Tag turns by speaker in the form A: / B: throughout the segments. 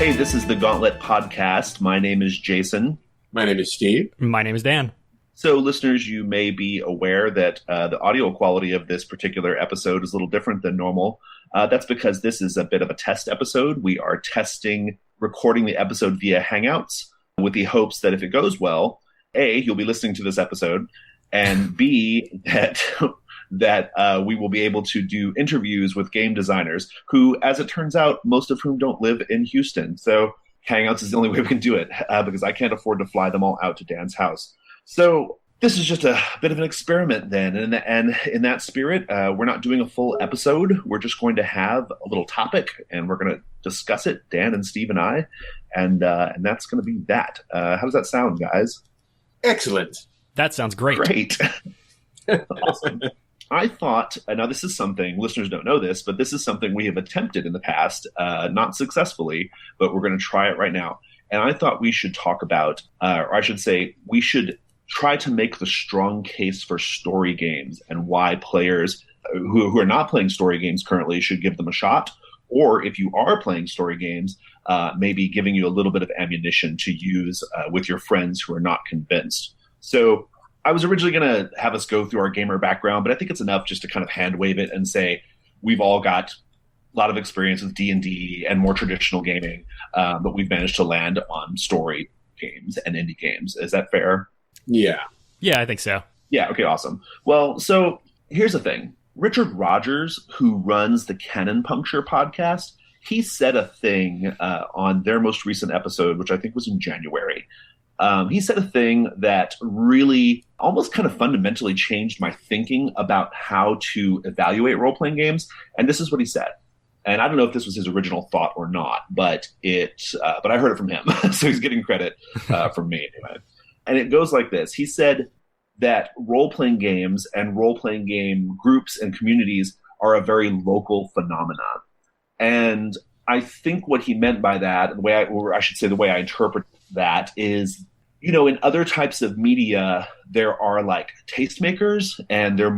A: Hey, this is the Gauntlet Podcast. My name is Jason.
B: My name is Steve.
C: My name is Dan.
A: So, listeners, you may be aware that the audio quality of this particular episode is a little different than normal. That's because this is a bit of a test episode. We are testing recording the episode via Hangouts with the hopes that if it goes well, A, you'll be listening to this episode, and B, that we will be able to do interviews with game designers who, as it turns out, most of whom don't live in Houston. So Hangouts is the only way we can do it because I can't afford to fly them all out to Dan's house. So this is just a bit of an experiment then. And in that spirit, we're not doing a full episode. We're just going to have a little topic and we're going to discuss it, Dan and Steve and I. And that's going to be that. How does that sound, guys?
B: Excellent.
C: That sounds great.
A: Great. Awesome. I thought, now this is something, listeners don't know this, but this is something we have attempted in the past, not successfully, but we're going to try it right now. And I thought we should talk about, or I should say, we should try to make the strong case for story games and why players who are not playing story games currently should give them a shot. Or if you are playing story games, maybe giving you a little bit of ammunition to use with your friends who are not convinced. So I was originally going to have us go through our gamer background, but I think it's enough just to kind of hand wave it and say we've all got a lot of experience with D&D and more traditional gaming, but we've managed to land on story games and indie games. Is that fair?
B: Yeah.
C: Yeah, I think so.
A: Yeah, okay, awesome. Well, so here's the thing. Richard Rogers, who runs the Cannon Puncture podcast, he said a thing on their most recent episode, which I think was in January. He said a thing that really almost kind of fundamentally changed my thinking about how to evaluate role-playing games. And this is what he said. And I don't know if this was his original thought or not, but I heard it from him. So he's getting credit from me anyway. And it goes like this. He said that role-playing games and role-playing game groups and communities are a very local phenomenon. And I think what he meant by that, the way I interpret that is, you know, in other types of media, there are like tastemakers, and they're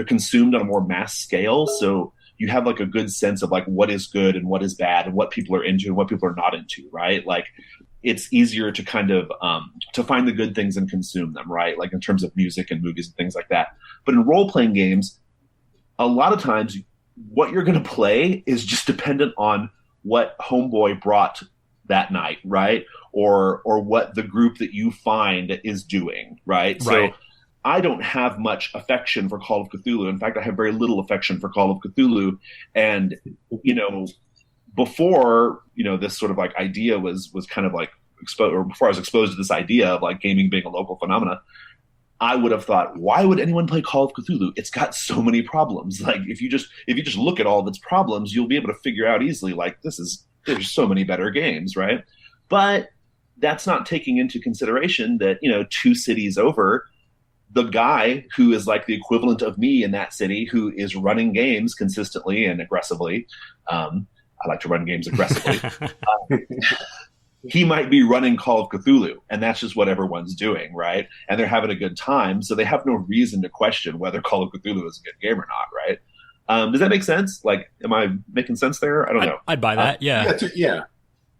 A: consumed on a more mass scale. So you have like a good sense of like what is good and what is bad and what people are into and what people are not into, right? Like it's easier to kind of to find the good things and consume them, right? Like in terms of music and movies and things like that. But in role-playing games, a lot of times what you're going to play is just dependent on what homeboy brought that night, right? Or what the group that you find is doing, right? So I don't have much affection for Call of Cthulhu. In fact, I have very little affection for Call of Cthulhu. And, you know, before, you know, this sort of like idea was kind of like exposed, or before I was exposed to this idea of like gaming being a local phenomena, I would have thought, why would anyone play Call of Cthulhu? It's got so many problems. Like if you just look at all of its problems, you'll be able to figure out easily, like there's so many better games, right? But that's not taking into consideration that, you know, 2 cities over, the guy who is like the equivalent of me in that city, who is running games consistently and aggressively. I like to run games aggressively. He might be running Call of Cthulhu, and that's just what everyone's doing, right? And they're having a good time, so they have no reason to question whether Call of Cthulhu is a good game or not, right? Does that make sense? Like, am I making sense there? I don't know.
C: I'd buy that, yeah.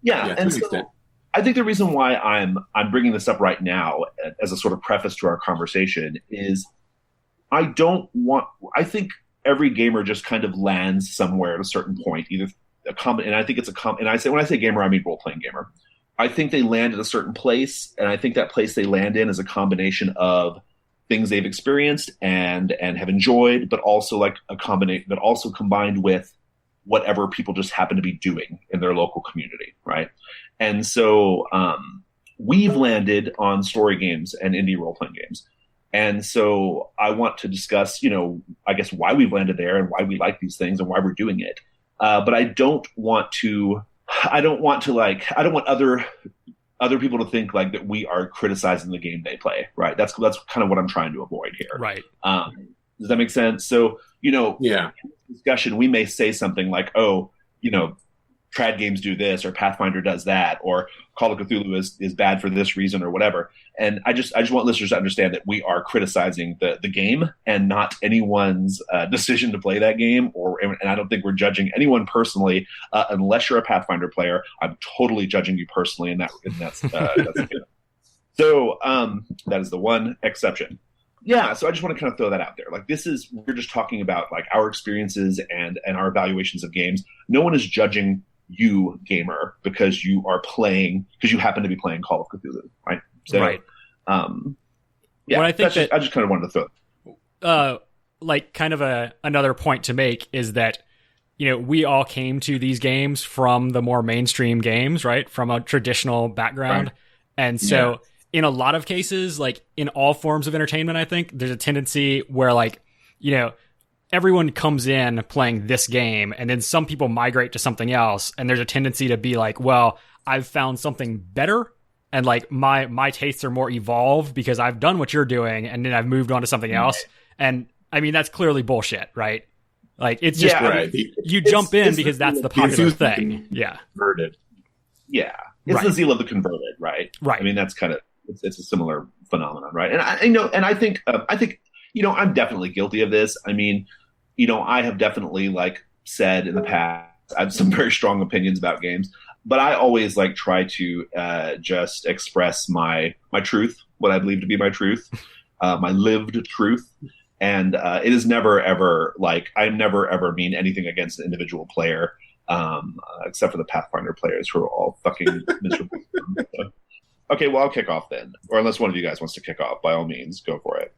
A: Yeah, and so I think the reason why I'm bringing this up right now as a sort of preface to our conversation is I think every gamer just kind of lands somewhere at a certain point, either and I think it's when I say gamer, I mean role-playing gamer. I think they land at a certain place, and I think that place they land in is a combination of things they've experienced and have enjoyed, but also combined with whatever people just happen to be doing in their local community, right? And so we've landed on story games and indie role-playing games. And so I want to discuss, you know, I guess why we've landed there and why we like these things and why we're doing it. But I don't want other people to think like that we are criticizing the game they play, right? That's kind of what I'm trying to avoid here.
C: Right.
A: Does that make sense? So, you know, in this discussion, we may say something like, oh, you know, trad games do this, or Pathfinder does that, or Call of Cthulhu is bad for this reason or whatever. And I just want listeners to understand that we are criticizing the game and not anyone's decision to play that game. And I don't think we're judging anyone personally, unless you're a Pathfinder player. I'm totally judging you personally, and that's so that is the one exception. Yeah, so I just want to kind of throw that out there. Like, we're just talking about like our experiences and our evaluations of games. No one is judging you, gamer, because you happen to be playing Call of Cthulhu, right? So,
C: right.
A: Yeah,
C: what I think
A: I just kind of wanted to throw.
C: Like, kind of another point to make is that, you know, we all came to these games from the more mainstream games, right? From a traditional background,
A: right.
C: And so. Yeah. In a lot of cases, like in all forms of entertainment, I think there's a tendency where, like, you know, everyone comes in playing this game and then some people migrate to something else. And there's a tendency to be like, well, I've found something better and like my tastes are more evolved because I've done what you're doing and then I've moved on to something else. And I mean, that's clearly bullshit, right? Like, it's just, you jump in because that's the popular thing. Yeah.
B: Converted.
A: Yeah. It's the zeal of the converted, right?
C: Right.
A: I mean, that's kind of, it's a similar phenomenon, right? And I think, you know, I'm definitely guilty of this. I mean, you know, I have definitely like said in the past, I have some very strong opinions about games, but I always like try to just express my truth, what I believe to be my truth, my lived truth. And it is never, ever like, I never, ever mean anything against an individual player, except for the Pathfinder players who are all fucking miserable. Okay, well, I'll kick off then. Or unless one of you guys wants to kick off, by all means, go for it.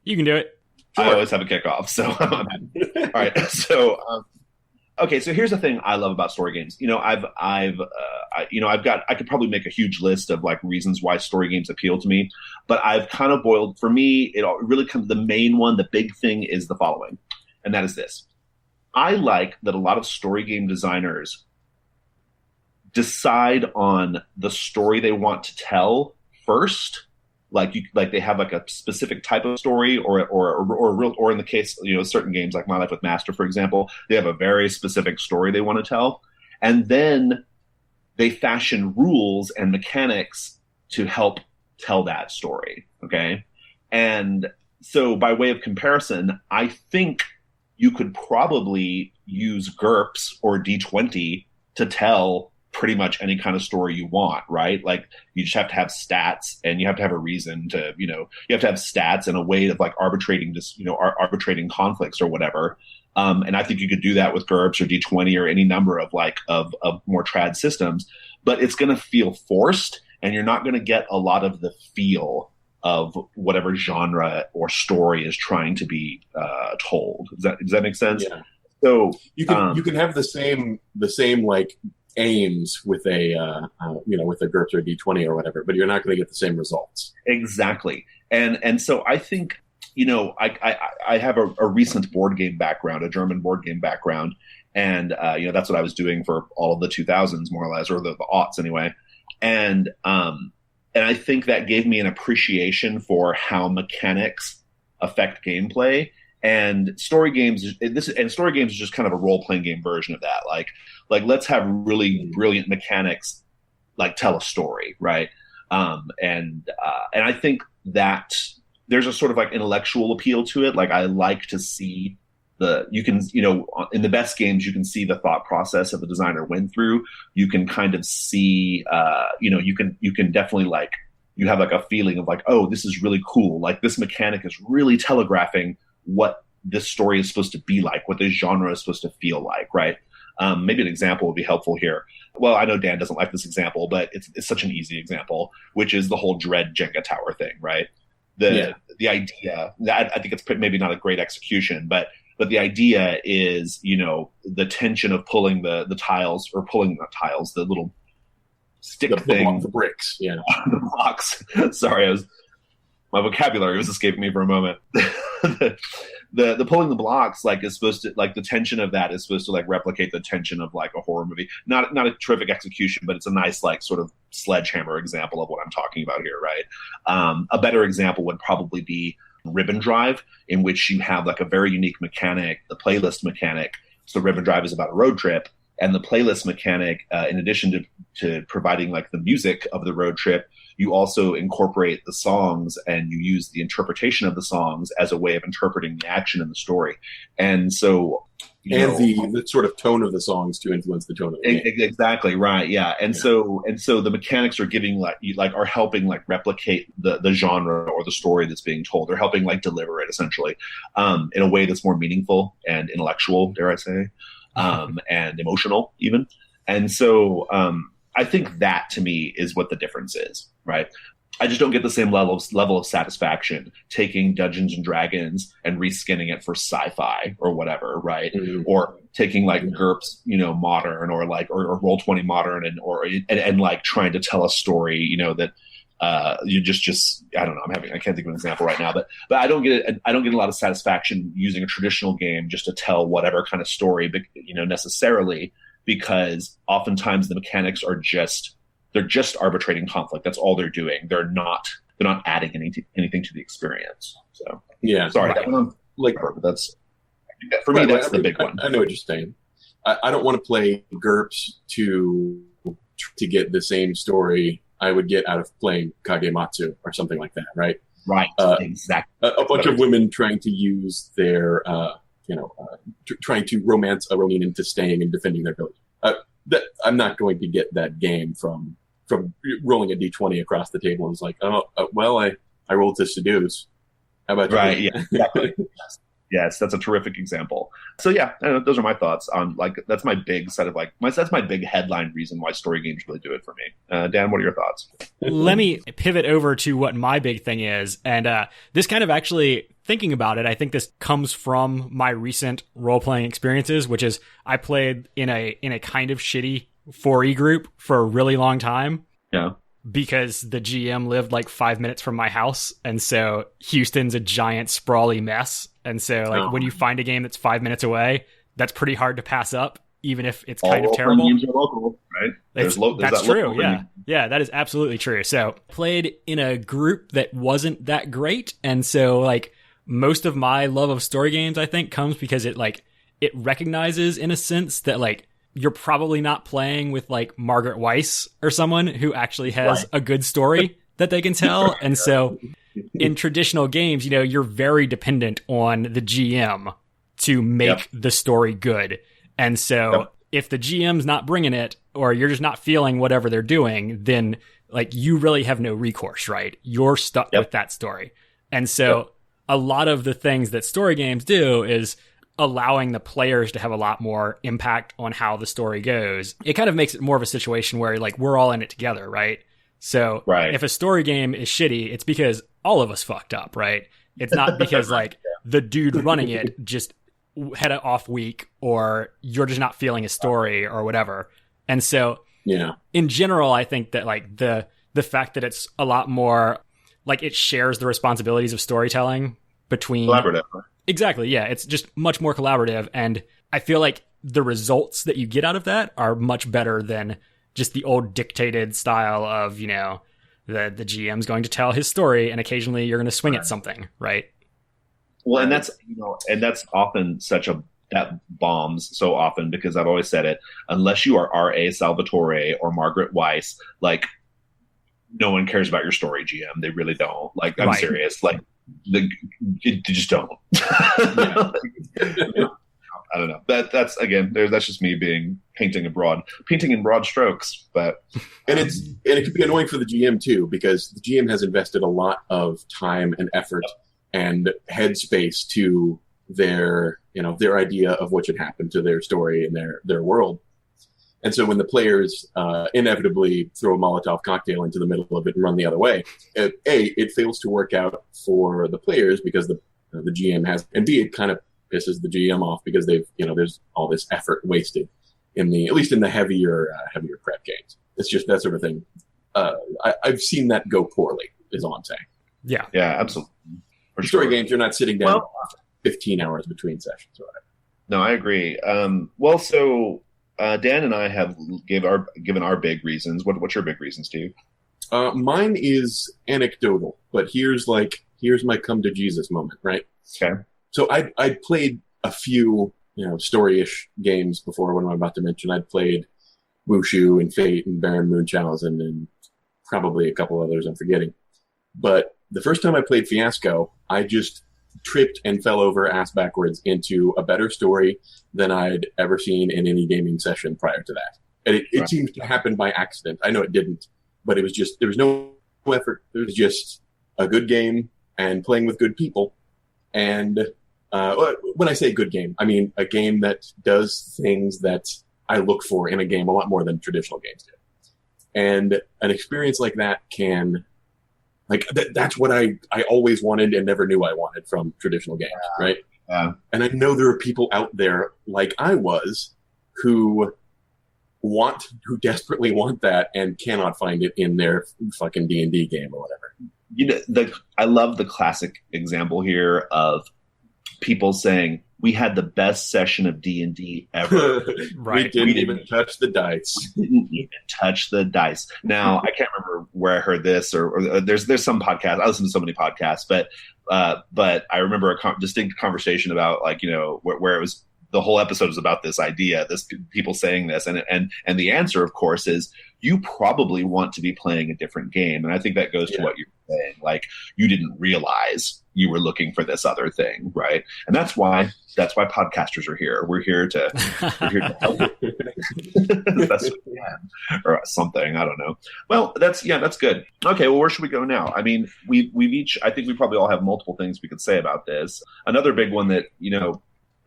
C: You can do it.
A: Sure. I always have a kickoff, so all right. So, okay. So here's the thing I love about story games. You know, I could probably make a huge list of like reasons why story games appeal to me, but I've kind of boiled, for me, it really comes, the main one, the big thing is the following, and that is this. I like that a lot of story game designers decide on the story they want to tell first. Like they have like a specific type of story, or in the case, you know, certain games like My Life with Master, for example, they have a very specific story they want to tell, and then they fashion rules and mechanics to help tell that story. Okay, and so by way of comparison, I think you could probably use GURPS or D20 to tell pretty much any kind of story you want, right? Like, you just have to have stats, and you have to have a reason to, you know, you have to have stats and a way of like arbitrating conflicts or whatever. And I think you could do that with GURPS or D20 or any number of more trad systems, but it's going to feel forced, and you're not going to get a lot of the feel of whatever genre or story is trying to be told. Does that make sense?
B: Yeah.
A: So
B: you can have the same like aims with a with a GURPS or D20 or whatever, but you're not going to get the same results.
A: Exactly. And so I think, you know, I have a recent board game background, a German board game background, and you know, that's what I was doing for all of the 2000s, more or less, or the aughts anyway. And I think that gave me an appreciation for how mechanics affect gameplay. And story games is just kind of a role-playing game version of that. Like let's have really brilliant mechanics, like tell a story, right? And I think that there's a sort of like intellectual appeal to it. Like, I like to see in the best games, you can see the thought process that the designer went through. You can kind of see, you can definitely, like, you have like a feeling of like, oh, this is really cool. Like, this mechanic is really telegraphing what this story is supposed to be like, what this genre is supposed to feel like, right? Maybe an example would be helpful here. Well, I know Dan doesn't like this example, but it's such an easy example, which is the whole Dread Jenga Tower thing, right? The idea, I think it's maybe not a great execution, but the idea is, you know, the tension of pulling the tiles, or pulling the tiles, the little stick thing.
B: The bricks, yeah.
A: The blocks. Sorry, my vocabulary was escaping me for a moment. The pulling the blocks, like, is supposed to, like, the tension of that is supposed to like replicate the tension of like a horror movie. Not a terrific execution, but it's a nice, like, sort of sledgehammer example of what I'm talking about here, right? A better example would probably be Ribbon Drive, in which you have like a very unique mechanic, the playlist mechanic. So Ribbon Drive is about a road trip, And the playlist mechanic, in addition to providing like the music of the road trip, you also incorporate the songs and you use the interpretation of the songs as a way of interpreting the action in the story. And so,
B: the sort of tone of the songs to influence the tone of the game.
A: Exactly right, yeah. And so the mechanics are giving are helping like replicate the genre or the story that's being told. They're helping like deliver it essentially in a way that's more meaningful and intellectual, dare I say, and emotional even. And so I think that to me is what the difference is, right? I just don't get the same level of satisfaction taking Dungeons and Dragons and reskinning it for sci-fi or whatever, right? Mm-hmm. Or taking like GURPS, modern or Roll20 modern and like trying to tell a story, that you just I don't know. I can't think of an example right now, but I don't get it. I don't get a lot of satisfaction using a traditional game just to tell whatever kind of story, necessarily, because oftentimes the mechanics are they're just arbitrating conflict. That's all they're doing. They're not adding anything to the experience. So
B: yeah,
A: sorry,
B: right.
A: That's for me. That's the big one.
B: I know what you're saying. I don't want to play GURPS to get the same story I would get out of playing Kagematsu or something like that, right?
A: Right, exactly.
B: A bunch of women trying to use their, trying to romance a Ronin into staying and defending their village. I'm not going to get that game from rolling a d20 across the table and it's like, I rolled to seduce. How about you?
A: Right, yeah, exactly. Yes, that's a terrific example. So yeah, those are my thoughts on that's my big set of that's my big headline reason why story games really do it for me. Dan, what are your thoughts?
C: Let me pivot over to what my big thing is, and this kind of actually thinking about it, I think this comes from my recent role playing experiences, which is I played in a kind of shitty 4E group for a really long time.
A: Yeah.
C: Because the GM lived like 5 minutes from my house. And so Houston's a giant sprawly mess. And so when you find a game that's 5 minutes away, that's pretty hard to pass up, even if it's kind of terrible.
A: Games are local, right?
C: That's true. Yeah. Yeah, that is absolutely true. So played in a group that wasn't that great. And so most of my love of story games, I think, comes because it recognizes in a sense that you're probably not playing with Margaret Weiss or someone who actually has a good story that they can tell. And so in traditional games, you're very dependent on the GM to make the story good. And so if the GM's not bringing it, or you're just not feeling whatever they're doing, then you really have no recourse, right? You're stuck with that story. And so a lot of the things that story games do is allowing the players to have a lot more impact on how the story goes. It kind of makes it more of a situation where we're all in it together, right? So if a story game is shitty, it's because all of us fucked up, right? It's not because the dude running it just had an off week or you're just not feeling a story or whatever. And so in general, I think that the fact that it's a lot more it shares the responsibilities of storytelling between
A: collaborative.
C: Exactly. Yeah. It's just much more collaborative. And I feel like the results that you get out of that are much better than just the old dictated style of, the GM's going to tell his story and occasionally you're going to swing at something. Right.
A: Well, and that's often that bombs so often because I've always said it, unless you are R.A. Salvatore or Margaret Weiss, no one cares about your story, GM. They really don't. I'm serious. You just don't. I don't know. That's again. That's just me painting in broad strokes. But
B: and it can be annoying for the GM too because the GM has invested a lot of time and effort and headspace to their idea of what should happen to their story and their world. And so when the players inevitably throw a Molotov cocktail into the middle of it and run the other way, it fails to work out for the players because the GM has, and B, it kind of pisses the GM off because there's all this effort wasted at least in the heavier prep games. It's just that sort of thing. I've seen that go poorly, is all I'm saying.
C: Yeah.
A: Yeah, absolutely.
B: For story games, you're not sitting down 15 hours between sessions or whatever.
A: No, I agree. So Dan and I have given our big reasons. What's your big reasons, Steve?
B: Mine is anecdotal, but here's my come to Jesus moment, right?
A: Okay.
B: So I played a few story-ish games before. What I'm about to mention, I'd played Wushu and Fate and Baron Munchausen and probably a couple others I'm forgetting. But the first time I played Fiasco, I just tripped and fell over ass backwards into a better story than I'd ever seen in any gaming session prior to that. And it seems to happen by accident. I know it didn't, but it was just, there was no effort. It was just a good game and playing with good people. And when I say good game, I mean a game that does things that I look for in a game a lot more than traditional games do. And an experience like that can, that's what I always wanted and never knew I wanted from traditional games, right? And I know there are people out there like I was who desperately want that and cannot find it in their fucking D&D game or whatever.
A: I love the classic example here of people saying, we had the best session of D&D ever.
B: Right. We didn't even touch the dice.
A: Didn't even touch the dice. Now, I can't remember where I heard this, or there's some podcast. I listen to so many podcasts, but I remember a distinct conversation about where it was. The whole episode was about this idea, people saying this, and the answer, of course, is you probably want to be playing a different game, and I think that goes to what you're saying. Like, you didn't realize you were looking for this other thing, right? And that's why podcasters are here. We're here to help you. That's or something. I don't know. Well, that's good. Okay, well, where should we go now? I mean, we've each. I think we probably all have multiple things we could say about this. Another big one that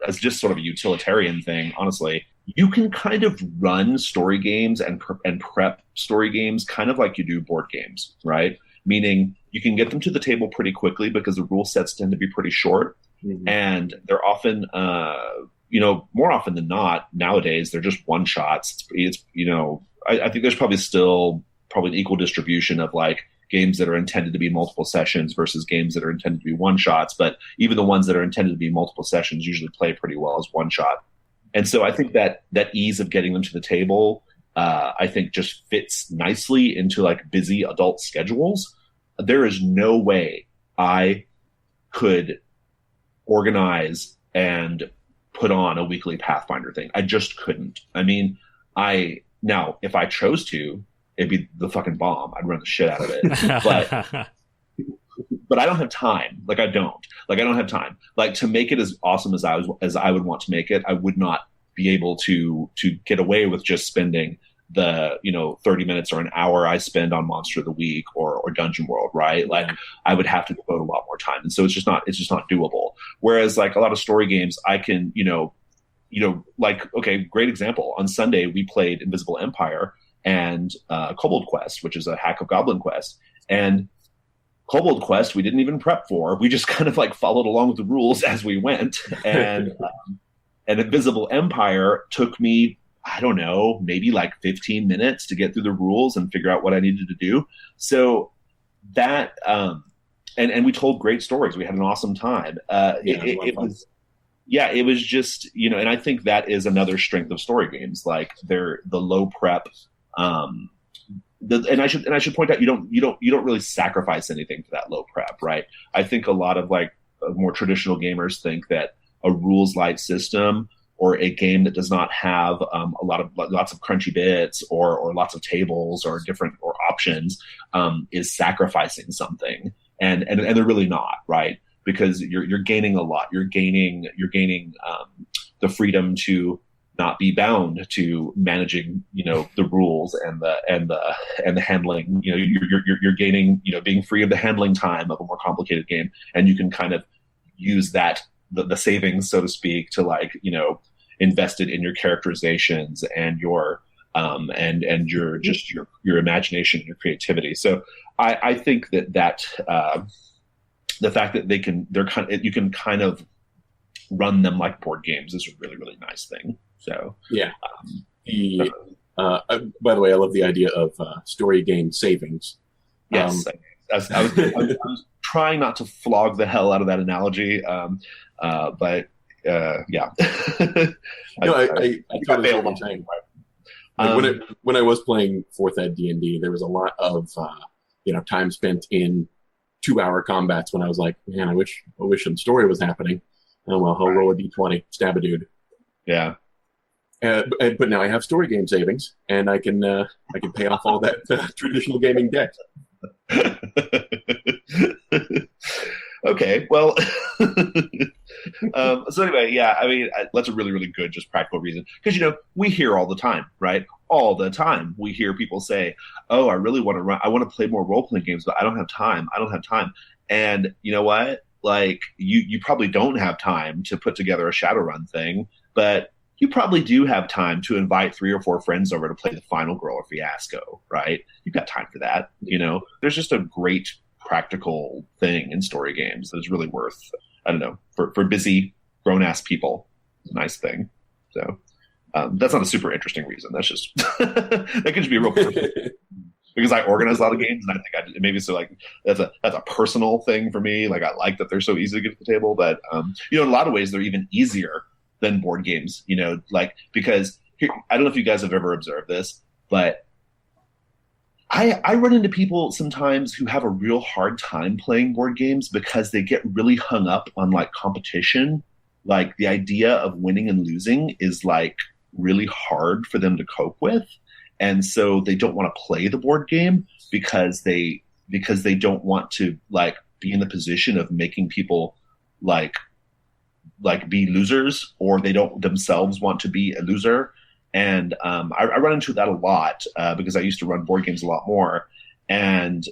A: as just sort of a utilitarian thing, honestly, you can kind of run story games and prep story games kind of like you do board games, right? Meaning you can get them to the table pretty quickly because the rule sets tend to be pretty short. Mm-hmm. And they're often, more often than not, nowadays, they're just one shots. I think there's probably still an equal distribution of games that are intended to be multiple sessions versus games that are intended to be one shots. But even the ones that are intended to be multiple sessions usually play pretty well as one shot. And so I think that ease of getting them to the table, I think just fits nicely into busy adult schedules. There is no way I could organize and put on a weekly Pathfinder thing. I just couldn't. I mean, now if I chose to, it'd be the fucking bomb. I'd run the shit out of it. But I don't have time. I don't have time. To make it as awesome as I would want to make it, I would not be able to get away with just spending the 30 minutes or an hour I spend on Monster of the Week or Dungeon World, right? I would have to devote a lot more time, and so it's just not doable. Whereas a lot of story games, I can great example. On Sunday we played Invisible Empire and Kobold Quest, which is a hack of Goblin Quest. And Kobold Quest we didn't even prep for. We just kind of followed along with the rules as we went. And Invisible Empire took me, I don't know, maybe 15 minutes to get through the rules and figure out what I needed to do. So that and we told great stories. We had an awesome time. It was just, and I think that is another strength of story games. They're the low prep. And I should point out, you don't really sacrifice anything for that low prep, right? I think a lot of more traditional gamers think that a rules light system or a game that does not have lots of crunchy bits or lots of tables or different or options is sacrificing something, and they're really not, right? Because you're gaining a lot. You're gaining the freedom to not be bound to managing, the rules and the handling. You're gaining, being free of the handling time of a more complicated game, and you can kind of use that the savings, so to speak, to invest it in your characterizations and your and your just your imagination and your creativity. So I think that the fact that you can kind of run them like board games is a really, really nice thing. So
B: yeah. By the way, I love the idea of story game savings.
A: Yes, I was trying not to flog the hell out of that analogy, but yeah.
B: No, I totally what I'm saying. When I was playing 4th Ed D&D, there was a lot of time spent in 2-hour combats when I was like, man, I wish some story was happening. Oh well, I'll roll a d20, stab a dude.
A: Yeah.
B: But now I have story game savings, and I can pay off all that traditional gaming debt.
A: Okay, well, so anyway, yeah, I mean, that's a really, really good, just practical reason. Because, we hear all the time, right? All the time. We hear people say, oh, I really want to I want to play more role-playing games, but I don't have time. I don't have time. And you know what? Like, you probably don't have time to put together a Shadowrun thing, but you probably do have time to invite 3 or 4 friends over to play the Final Girl or Fiasco, right? You've got time for that. There's just a great practical thing in story games that is really worth, I don't know, for busy grown-ass people. It's a nice thing. So that's not a super interesting reason. That's just that could just be a real because I organize a lot of games, and I think maybe so. Like that's a personal thing for me. Like I like that they're so easy to get to the table, but in a lot of ways they're even easier than board games. Like because here, I don't know if you guys have ever observed this, but I run into people sometimes who have a real hard time playing board games because they get really hung up on like competition. Like the idea of winning and losing is like really hard for them to cope with. And so they don't want to play the board game because they don't want to like be in the position of making people like be losers, or they don't themselves want to be a loser. And I run into that a lot because I used to run board games a lot more. And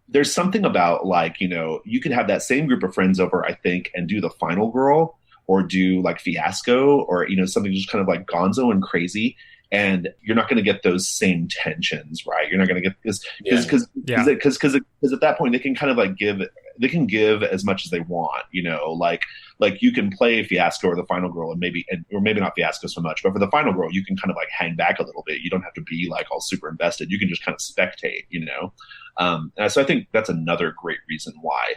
A: there's something about like, you could have that same group of friends over, I think, and do the Final Girl or do like Fiasco or, something just kind of like gonzo and crazy. And you're not going to get those same tensions, right? You're not going to get this because at that point they can kind of like give as much as they want, like you can play Fiasco or the Final Girl or maybe not Fiasco so much, but for the Final Girl, you can kind of like hang back a little bit. You don't have to be like all super invested. You can just kind of spectate, and so I think that's another great reason why,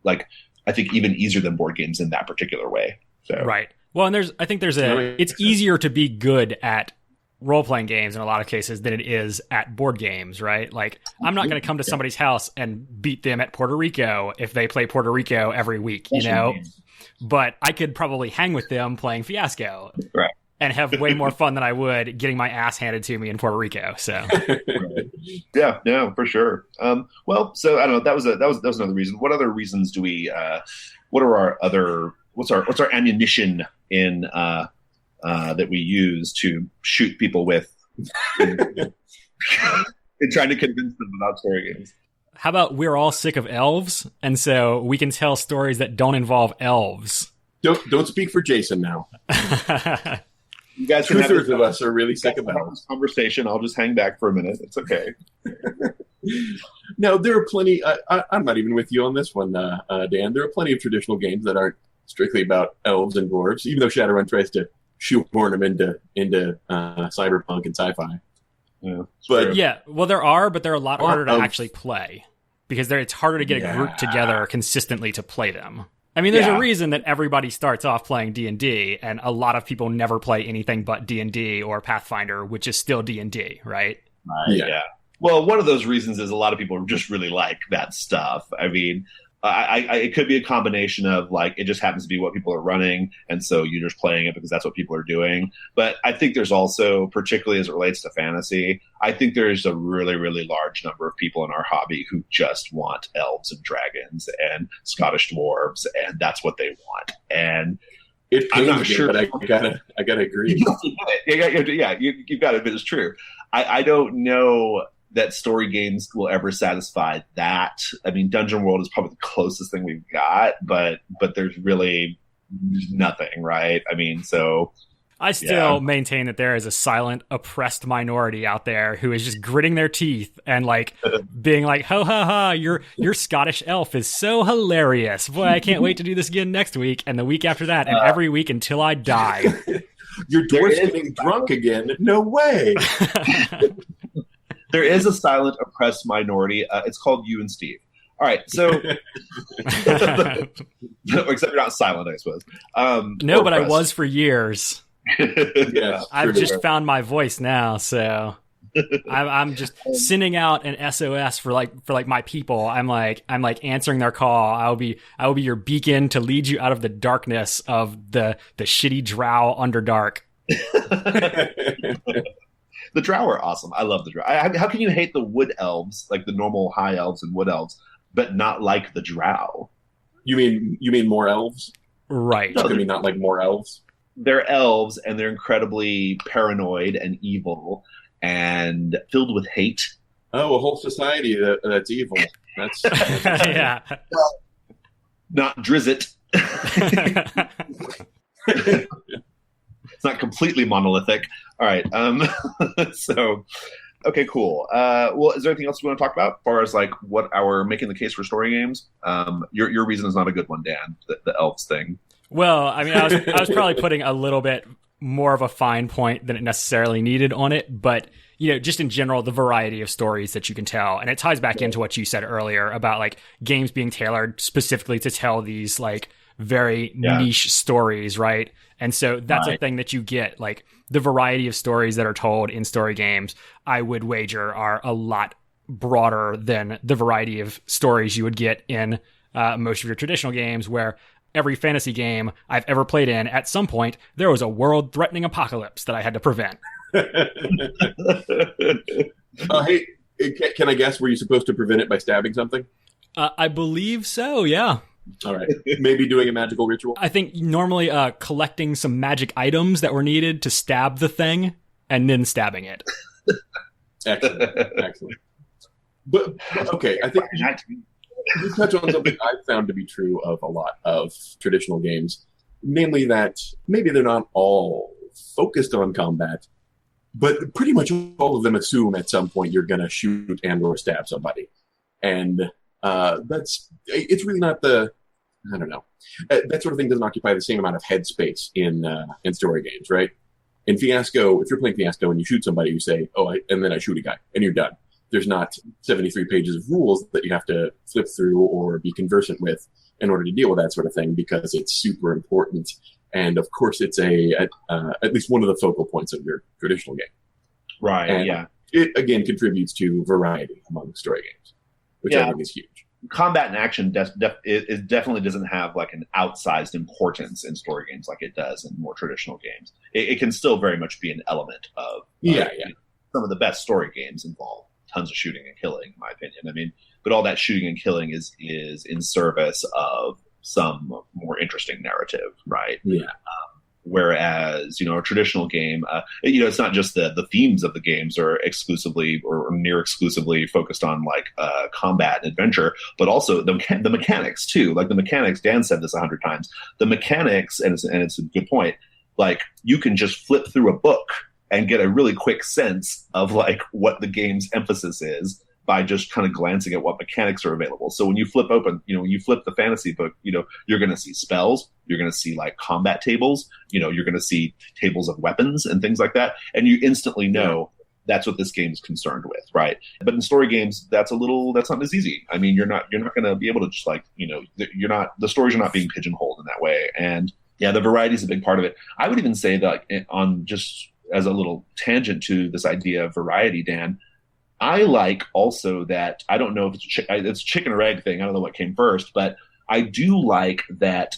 A: like I think even easier than board games in that particular way. So.
C: Right. Well, and it's easier to be good at role-playing games in a lot of cases than it is at board games, right? Like, I'm not going to come to somebody's house and beat them at Puerto Rico if they play Puerto Rico every week, But I could probably hang with them playing Fiasco.
A: Right.
C: And have way more fun than I would getting my ass handed to me in Puerto Rico. So,
A: yeah, for sure. Well, so I don't know. That was another reason. What other reasons do we? What are our other? What's our ammunition in that we use to shoot people with in trying to convince them about story games?
C: How about we're all sick of elves, and so we can tell stories that don't involve elves.
B: Don't speak for Jason now.
A: You guys can
B: Two-thirds of us are really sick of elves.
A: Conversation. I'll just hang back for a minute. It's okay.
B: No, there are plenty. I'm not even with you on this one, Dan. There are plenty of traditional games that aren't strictly about elves and dwarves, even though Shadowrun tries to shoehorn them into cyberpunk and sci-fi.
A: Yeah,
B: but
C: well, there are a lot harder to actually play because it's harder to get a group together consistently to play them. I mean, there's a reason that everybody starts off playing D&D, and a lot of people never play anything but D&D or Pathfinder, which is still D&D, right?
A: Yeah. Well, one of those reasons is a lot of people just really like that stuff. I mean, it could be a combination of like it just happens to be what people are running, and so you're just playing it because that's what people are doing. But I think there's also, particularly as it relates to fantasy, I think there's a really, really large number of people in our hobby who just want elves and dragons and Scottish dwarves, and that's what they want. And
B: I'm not sure, but I gotta agree.
A: Yeah, you've got to admit it's true. I don't know that story games will ever satisfy that. I mean, Dungeon World is probably the closest thing we've got, but there's really nothing, right? I mean, so
C: I still maintain that there is a silent, oppressed minority out there who is just gritting their teeth and like being like, "Ho ha ha! Your Scottish elf is so hilarious! Boy, I can't wait to do this again next week and the week after that and every week until I die."
B: Your dwarf's getting drunk again? No way.
A: There is a silent, oppressed minority. It's called you and Steve. All right, so except you're not silent, I suppose.
C: No, but I was for years.
A: Yeah,
C: I've just found my voice now, so I'm just sending out an SOS for my people. I'm like answering their call. I will be your beacon to lead you out of the darkness of the shitty drow underdark.
A: The drow are awesome. I love the drow. How can you hate the wood elves, like the normal high elves and wood elves, but not like the drow?
B: You mean more elves?
C: Right.
B: No, you not like more elves?
A: They're elves, and they're incredibly paranoid and evil and filled with hate.
B: Oh, a whole society that's evil. That's
C: yeah.
A: Not Drizzt. It's not completely monolithic. All right. So, okay, cool. Well, is there anything else we want to talk about as far as like what our making the case for story games? Your reason is not a good one, Dan. The elves thing.
C: Well, I mean, I was probably putting a little bit more of a fine point than it necessarily needed on it, but just in general, the variety of stories that you can tell, and it ties back into what you said earlier about like games being tailored specifically to tell these like very niche stories, right? And so that's a thing that you get, like the variety of stories that are told in story games, I would wager are a lot broader than the variety of stories you would get in most of your traditional games, where every fantasy game I've ever played in, at some point, there was a world-threatening apocalypse that I had to prevent.
B: Hey, can I guess, were you supposed to prevent it by stabbing something?
C: I believe so, yeah.
B: All right. Maybe doing a magical ritual?
C: I think normally collecting some magic items that were needed to stab the thing, and then stabbing it.
B: Excellent. But okay, I think you touch on something I've found to be true of a lot of traditional games, namely that maybe they're not all focused on combat, but pretty much all of them assume at some point you're going to shoot and or stab somebody. And it's really not I don't know. That sort of thing doesn't occupy the same amount of headspace in story games, right? In Fiasco, if you're playing Fiasco and you shoot somebody, you say, and then I shoot a guy, and you're done. There's not 73 pages of rules that you have to flip through or be conversant with in order to deal with that sort of thing, because it's super important. And of course, it's at least one of the focal points of your traditional game.
A: Right,
B: and
A: yeah.
B: It, again, contributes to variety among story games, which I think is huge.
A: Combat and action it definitely doesn't have like an outsized importance in story games like it does in more traditional games. It can still very much be an element of some of the best story games involve tons of shooting and killing, in my opinion. I mean, but all that shooting and killing is in service of some more interesting narrative, right?
B: Yeah.
A: Whereas, a traditional game, it's not just the themes of the games are exclusively or near exclusively focused on like combat and adventure, but also the mechanics too. Like the mechanics, Dan said this 100 times. The mechanics, and it's a good point. Like you can just flip through a book and get a really quick sense of like what the game's emphasis is by just kind of glancing at what mechanics are available. So when you flip open, when you flip the fantasy book, you're going to see spells, you're going to see like combat tables, you're going to see tables of weapons and things like that. And you instantly know that's what this game is concerned with. Right. But in story games, that's not as easy. I mean, you're not going to be able to just like, the stories are not being pigeonholed in that way. And yeah, the variety is a big part of it. I would even say that on just as a little tangent to this idea of variety, Dan, I like also that, I don't know if it's a chicken or egg thing. I don't know what came first, but I do like that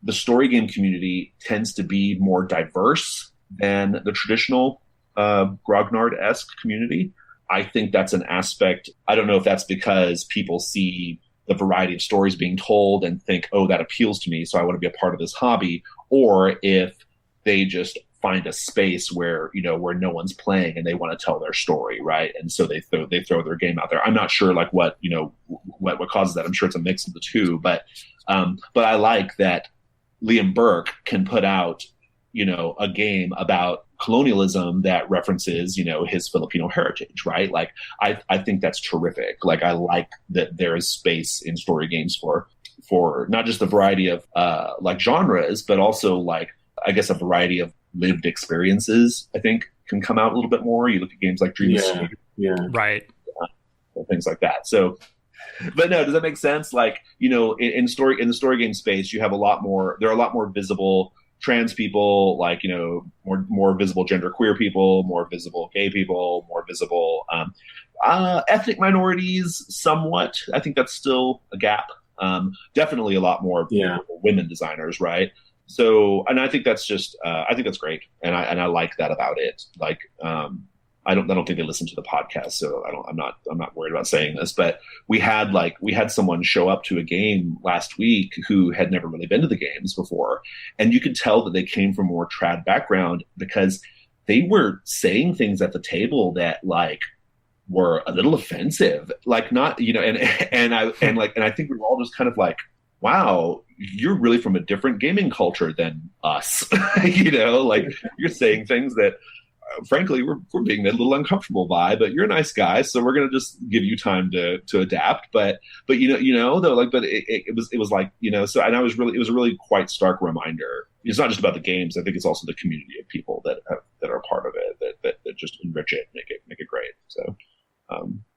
A: the story game community tends to be more diverse than the traditional Grognard-esque community. I think that's an aspect. I don't know if that's because people see the variety of stories being told and think, that appeals to me, so I want to be a part of this hobby, or if they just find a space where where no one's playing and they want to tell their story, right? And so they throw their game out there. I'm not sure like what causes that. I'm sure it's a mix of the two, but I like that Liam Burke can put out a game about colonialism that references his Filipino heritage, right? Like I think that's terrific. Like I like that there is space in story games for not just the variety of like genres, but also like I guess a variety of lived experiences, I think, can come out a little bit more. You look at games like Dream of Sleep,
C: right,
A: things like that. So, but no, does that make sense? Like, in the story game space, you have there are a lot more visible trans people, like, you know, more visible genderqueer people, more visible gay people, more visible ethnic minorities somewhat. I think that's still a gap. Definitely a lot more women designers, right? So, and I think that's just I think that's great, and I like that about it. Like, I don't think they listen to the podcast, so I'm not worried about saying this, but we had someone show up to a game last week who had never really been to the games before, and you could tell that they came from a more trad background because they were saying things at the table that like were a little offensive, like not, you know, and I think we were all just kind of like, wow, you're really from a different gaming culture than us, you know, like you're saying things that frankly we're being a little uncomfortable by, but you're a nice guy, so we're going to just give you time to adapt. But you know though, like, but it was like, you know, so, and it was a really quite stark reminder. It's not just about the games. I think it's also the community of people that are part of it that just enrich it, make it great. So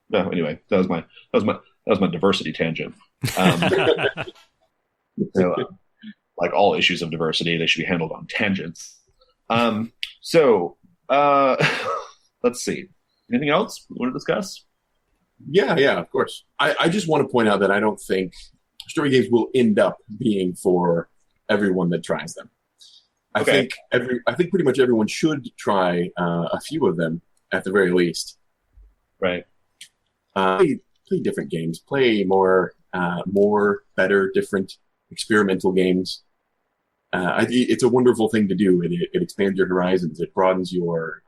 A: no, anyway, that was my diversity tangent. So like all issues of diversity, they should be handled on tangents. So let's see. Anything else we want to discuss?
B: Yeah, of course. I just want to point out that I don't think story games will end up being for everyone that tries them. I think pretty much everyone should try a few of them at the very least.
A: Right.
B: Play different games. Play more, better, different, experimental games. It's a wonderful thing to do. It expands your horizons. It broadens your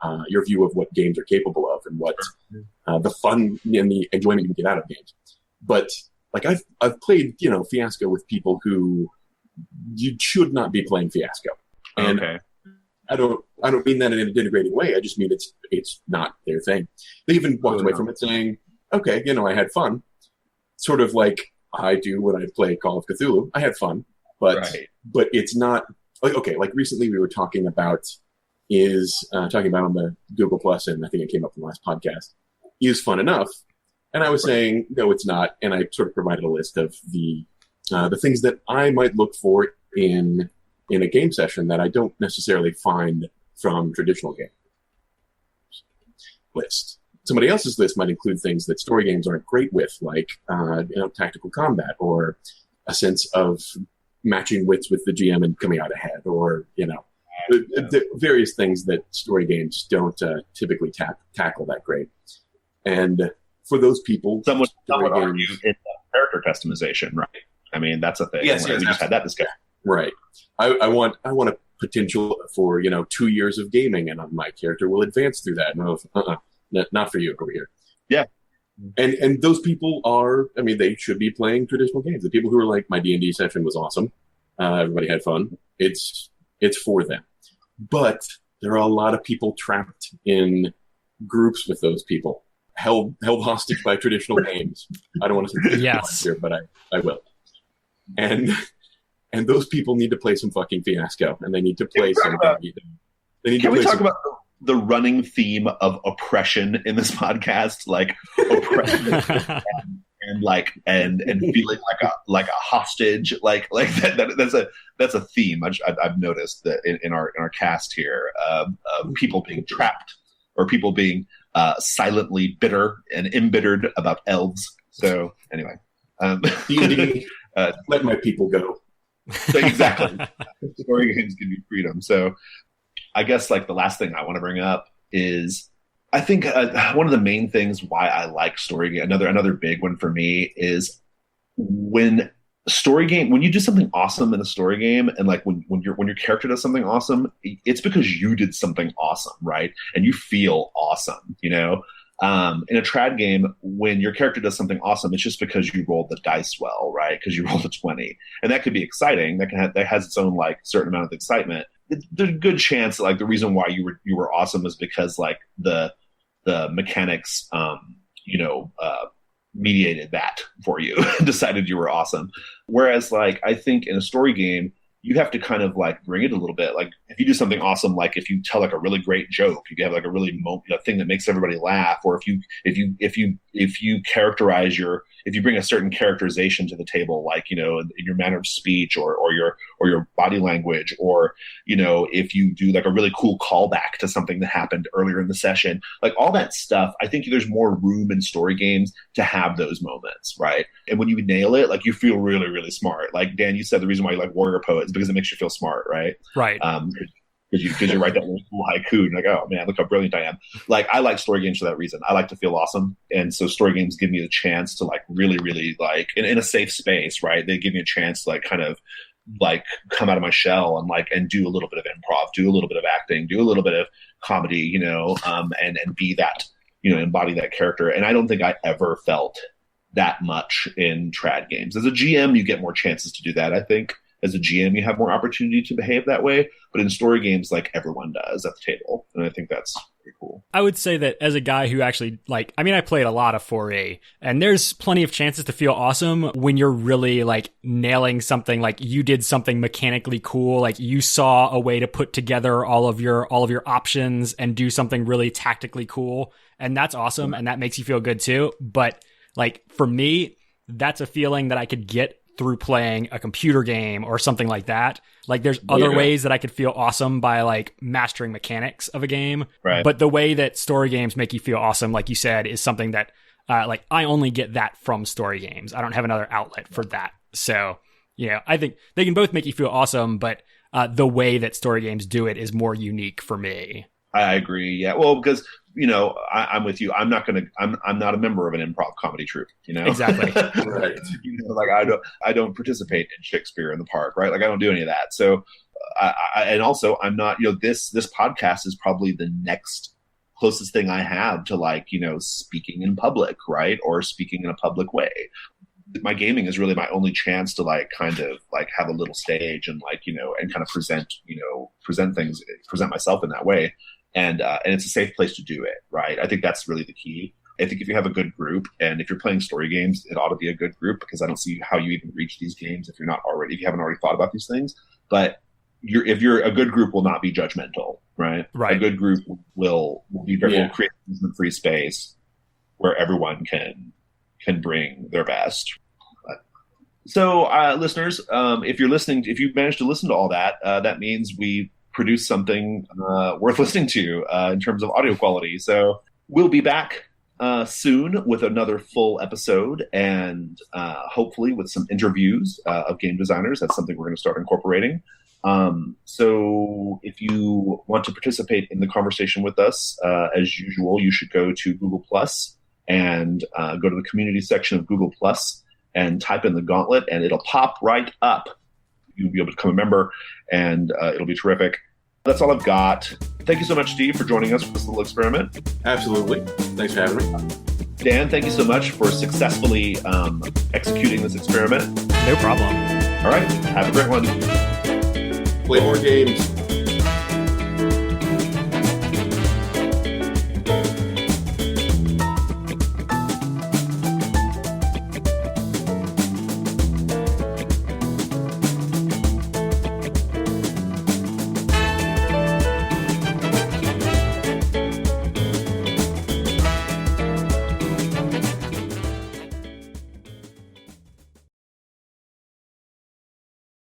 B: view of what games are capable of and what the fun and the enjoyment you can get out of games. But like I've played, you know, Fiasco with people who you should not be playing Fiasco. And I don't mean that in a denigrating way. I just mean it's not their thing. They even walked away from it saying, okay, you know, I had fun. Sort of like I do when I play Call of Cthulhu. I had fun, but it's not like, okay, like recently we were talking about on the Google Plus, and I think it came up in the last podcast, is fun enough. And I was saying, no, it's not. And I sort of provided a list of the things that I might look for in a game session that I don't necessarily find from traditional game list. Somebody else's list might include things that story games aren't great with, like tactical combat, or a sense of matching wits with the GM and coming out ahead, or the various things that story games don't typically tackle that great. And for those people,
A: someone argue in character customization, right? I mean, that's a thing.
B: Yes,
A: we just had that discussion.
B: Right. I want a potential for 2 years of gaming, and my character will advance through that. No, not for you over here.
A: Yeah.
B: And those people they should be playing traditional games. The people who are like, my D&D session was awesome. Everybody had fun. It's for them. But there are a lot of people trapped in groups with those people, held hostage by traditional games. I don't want to say
C: yes
B: here, but I will. And those people need to play some fucking Fiasco, and they need to play something.
A: Can we talk about the running theme of oppression in this podcast, like oppression and feeling like a hostage, like that's a theme I've noticed that in our cast here, people being trapped or people being silently bitter and embittered about elves. So anyway,
B: let my people go.
A: So exactly, story games give you freedom. So I guess like the last thing I want to bring up is I think one of the main things why I like story game, another big one for me, is when you do something awesome in a story game, and like when your character does something awesome, it's because you did something awesome, right? And you feel awesome, you know. In a trad game, when your character does something awesome, it's just because you rolled the dice well, right? Because you rolled a 20, and that could be exciting. That has its own like certain amount of excitement. There's a good chance that like the reason why you were awesome is because like the mechanics mediated that for you, decided you were awesome. Whereas like I think in a story game, you have to kind of like bring it a little bit. Like if you do something awesome, like if you tell like a really great joke, if you have like a really thing that makes everybody laugh, or if you characterize if you bring a certain characterization to the table, like, in your manner of speech or your body language, or, if you do like a really cool callback to something that happened earlier in the session, like all that stuff, I think there's more room in story games to have those moments, right? And when you nail it, like you feel really, really smart. Like Dan, you said the reason why you like Warrior Poet is because it makes you feel smart, right?
C: Right.
A: Because you write that little cool haiku and like, oh man, look how brilliant I am. Like, I like story games for that reason. I like to feel awesome. And so story games give me the chance to like really, really like in a safe space, right? They give me a chance to like kind of like come out of my shell and do a little bit of improv, do a little bit of acting, do a little bit of comedy, and be that, embody that character. And I don't think I ever felt that much in trad games. As a GM, you get more chances to do that, I think. As a GM, you have more opportunity to behave that way. But in story games, like everyone does at the table. And I think that's pretty cool.
C: I would say that as a guy who actually, I played a lot of 4E, and there's plenty of chances to feel awesome when you're really like nailing something, like you did something mechanically cool, like you saw a way to put together all of your options and do something really tactically cool. And that's awesome. And that makes you feel good too. But like for me, that's a feeling that I could get through playing a computer game or something like that. Like there's other ways that I could feel awesome by like mastering mechanics of a game.
A: Right.
C: But the way that story games make you feel awesome, like you said, is something that like I only get that from story games. I don't have another outlet for that. So, I think they can both make you feel awesome, but the way that story games do it is more unique for me.
A: I agree. Yeah. Well, because, I'm with you. I'm not a member of an improv comedy troupe,
C: Exactly.
A: Right. Like I don't participate in Shakespeare in the Park, right? Like I don't do any of that. So, and also I'm not, this podcast is probably the next closest thing I have to like, speaking in public, right? Or speaking in a public way. My gaming is really my only chance to like kind of like have a little stage and like, and kind of present myself in that way. And it's a safe place to do it, right? I think that's really the key. I think if you have a good group, and if you're playing story games, it ought to be a good group, because I don't see how you even reach these games if you haven't already thought about these things. But if you're a good group, will not be judgmental, right?
C: Right.
A: A good group will be very will create a free space where everyone can bring their best. So, listeners, if you managed to listen to all that, that means we produce something worth listening to in terms of audio quality. So we'll be back soon with another full episode, and hopefully with some interviews of game designers. That's something we're going to start incorporating. So if you want to participate in the conversation with us, as usual, you should go to Google Plus and go to the community section of Google Plus and type in the gauntlet, and it'll pop right up. You'll be able to become a member, and it'll be terrific. That's all I've got. Thank you so much, Steve, for joining us for this little experiment.
B: Absolutely. Thanks for having me.
A: Dan, thank you so much for successfully executing this experiment.
C: No problem.
A: All right. Have a great one.
B: Play more games.